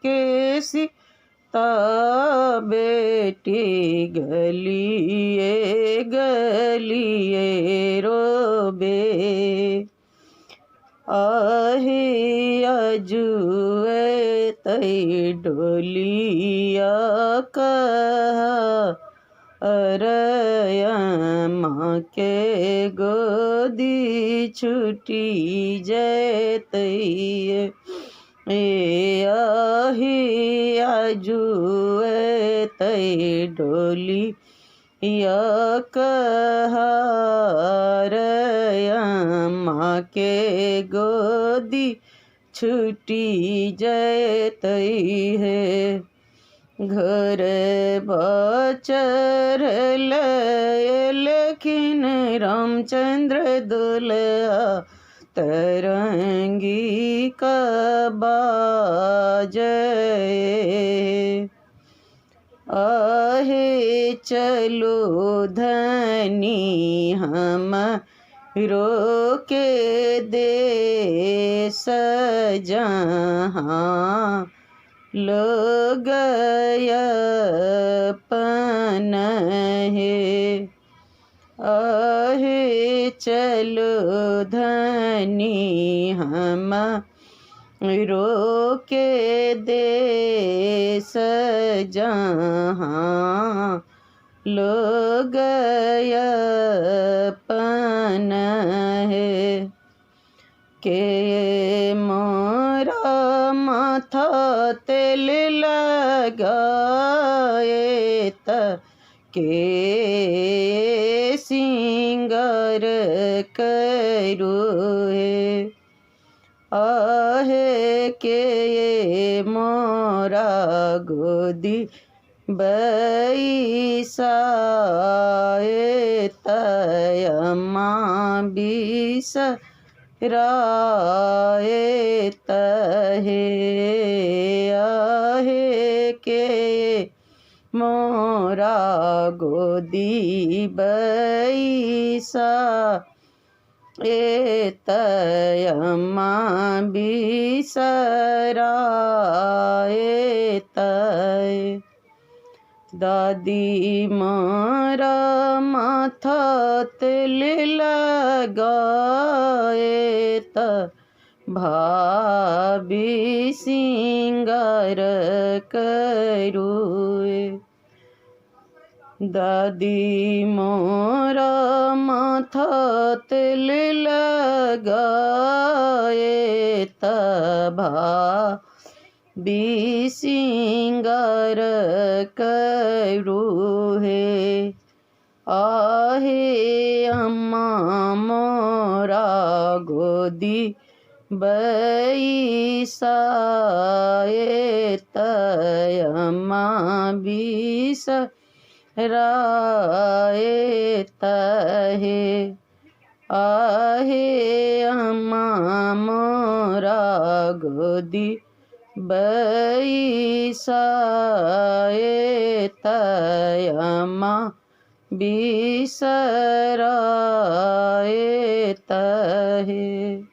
के ता बेटी गलिए गलिए रोबे। आहे अजुए तई डोलिया कहा अरया माँ के गोदी छुटी जैतई। ए आही आजुए तई डोली या कहारया माँ के गोदी छुटी जैतई है। घर बचर लेकिन रामचंद्र दुल्हा तरंगी कबाज। आहे चलो धनी हम रोके देश जहाँ लोग अपन है। आहे चलो धनी हम रोके देश जहाँ लोग अपन है। के मोरा माथा तेल लगाए त के सिंगार करो है। आहे के मोरा गोदी बैसाए तयमा बीस राए तहे। आहे के मोरा गोदी बैसा तयमा बिसराए तय। दादी मारा माथा तेल लगाए त भाभी सिंगार करुए। दादी मोरा माथा तेल लगाए त भाभी सिंगार करू है। आहे अम्मा मोरा गोदी बैसाए तयमा बीस राए तहे। आहे अम्मा मोरा गोदी बैसाए तयमा बिसराए तहे।